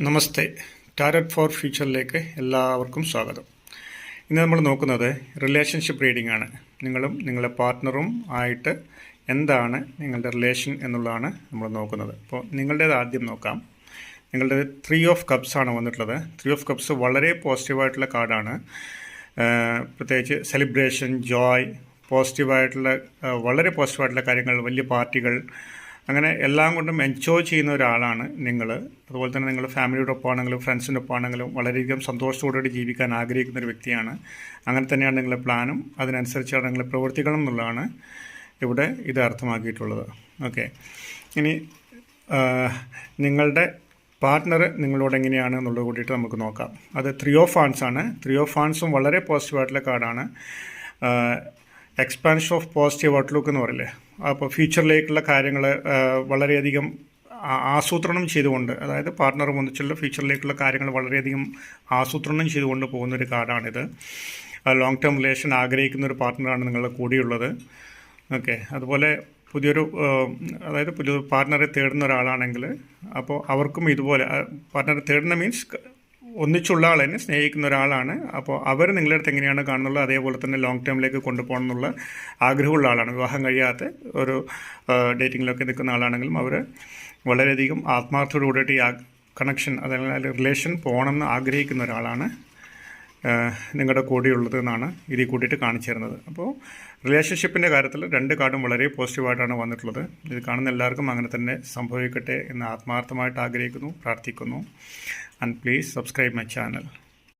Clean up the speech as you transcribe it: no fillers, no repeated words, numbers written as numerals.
നമസ്തേ. Tarot four ഫ്യൂച്ചറിലേക്ക് എല്ലാവർക്കും സ്വാഗതം. ഇന്ന് നമ്മൾ നോക്കുന്നത് റിലേഷൻഷിപ്പ് റീഡിംഗ് ആണ്. നിങ്ങളും നിങ്ങളുടെ പാർട്ട്ണറും ആയിട്ട് എന്താണ് നിങ്ങളുടെ റിലേഷൻ എന്നുള്ളതാണ് നമ്മൾ നോക്കുന്നത്. അപ്പോൾ നിങ്ങളുടേത് ആദ്യം നോക്കാം. നിങ്ങളുടെ 3 ഓഫ് കപ്സ് ആണ് വന്നിട്ടുള്ളത്. 3 ഓഫ് കപ്സ് വളരെ പോസിറ്റീവായിട്ടുള്ള കാർഡാണ്. പ്രത്യേകിച്ച് സെലിബ്രേഷൻ, ജോയ്, പോസിറ്റീവായിട്ടുള്ള വളരെ പോസിറ്റീവായിട്ടുള്ള കാര്യങ്ങൾ, വലിയ പാർട്ടികൾ, അങ്ങനെ എല്ലാം കൊണ്ടും എൻജോയ് ചെയ്യുന്ന ഒരാളാണ് നിങ്ങൾ. അതുപോലെ തന്നെ നിങ്ങൾ ഫാമിലിയുടെ ഒപ്പമാണെങ്കിലും ഫ്രണ്ട്സിൻ്റെ ഒപ്പമാണെങ്കിലും വളരെയധികം സന്തോഷത്തോടുകൂടി ജീവിക്കാൻ ആഗ്രഹിക്കുന്ന ഒരു വ്യക്തിയാണ്. അങ്ങനെ തന്നെയാണ് നിങ്ങളുടെ പ്ലാനും അതിനനുസരിച്ചാണ് നിങ്ങളുടെ പ്രവൃത്തികളും എന്നുള്ളതാണ് ഇവിടെ ഇത് അർത്ഥമാക്കിയിട്ടുള്ളത്. ഓക്കെ, ഇനി നിങ്ങളുടെ പാർട്ട്ണർ നിങ്ങളോട് എങ്ങനെയാണ് എന്നുള്ളത് കൂടിയിട്ട് നമുക്ക് നോക്കാം. അത് 3 ഓഫ് വാൻഡ്സ് ആണ്. 3 ഓഫ് വാൻഡ്സും വളരെ പോസിറ്റീവായിട്ടുള്ള കാർഡാണ്. എക്സ്പാൻഷൻ ഓഫ് പോസിറ്റീവ് ഔട്ട്ലുക്ക് എന്ന് പറയില്ലേ, അപ്പോൾ ഫ്യൂച്ചറിലേക്കുള്ള കാര്യങ്ങൾ വളരെയധികം ആസൂത്രണം ചെയ്തുകൊണ്ട്, അതായത് പാർട്ട്ണർ ഒന്നിച്ചുള്ള ഫ്യൂച്ചറിലേക്കുള്ള കാര്യങ്ങൾ വളരെയധികം ആസൂത്രണം ചെയ്തുകൊണ്ട് പോകുന്നൊരു കാർഡാണിത്. ലോങ് ടേം റിലേഷൻ ആഗ്രഹിക്കുന്ന ഒരു പാർട്ട്ണറാണ് നിങ്ങളുടെ കൂടെയുള്ളത്. ഓക്കെ, അതുപോലെ പുതിയൊരു പാർട്ട്ണറെ തേടുന്ന ഒരാളാണെങ്കിൽ അപ്പോൾ അവർക്കും ഇതുപോലെ പാർട്ട്ണറെ തേടുന്ന മീൻസ് ഒന്നിച്ചുള്ള ആൾ തന്നെ സ്നേഹിക്കുന്ന ഒരാളാണ്. അപ്പോൾ അവർ നിങ്ങളുടെ അടുത്ത് എങ്ങനെയാണ് കാണുന്നുള്ളത് അതേപോലെ തന്നെ ലോങ് ടേമിലേക്ക് കൊണ്ടുപോകണം എന്നുള്ള ആഗ്രഹമുള്ള ആളാണ്. വിവാഹം കഴിയാത്ത ഒരു ഡേറ്റിങ്ങിലൊക്കെ നിൽക്കുന്ന ആളാണെങ്കിലും അവർ വളരെയധികം ആത്മാർത്ഥത്തോടു കൂടിയിട്ട് ഈ കണക്ഷൻ, അതായത് റിലേഷൻ പോകണമെന്ന് ആഗ്രഹിക്കുന്ന ഒരാളാണ് നിങ്ങളുടെ കൂടെയുള്ളത് എന്നാണ് ഇതിൽ കൂട്ടിയിട്ട് കാണിച്ചു തരുന്നത്. അപ്പോൾ റിലേഷൻഷിപ്പിൻ്റെ കാര്യത്തിൽ 2 കാർഡും വളരെ പോസിറ്റീവായിട്ടാണ് വന്നിട്ടുള്ളത്. ഇത് കാണുന്ന എല്ലാവർക്കും അങ്ങനെ തന്നെ സംഭവിക്കട്ടെ എന്ന് ആത്മാർത്ഥമായിട്ട് ആഗ്രഹിക്കുന്നു, പ്രാർത്ഥിക്കുന്നു. And please subscribe my channel.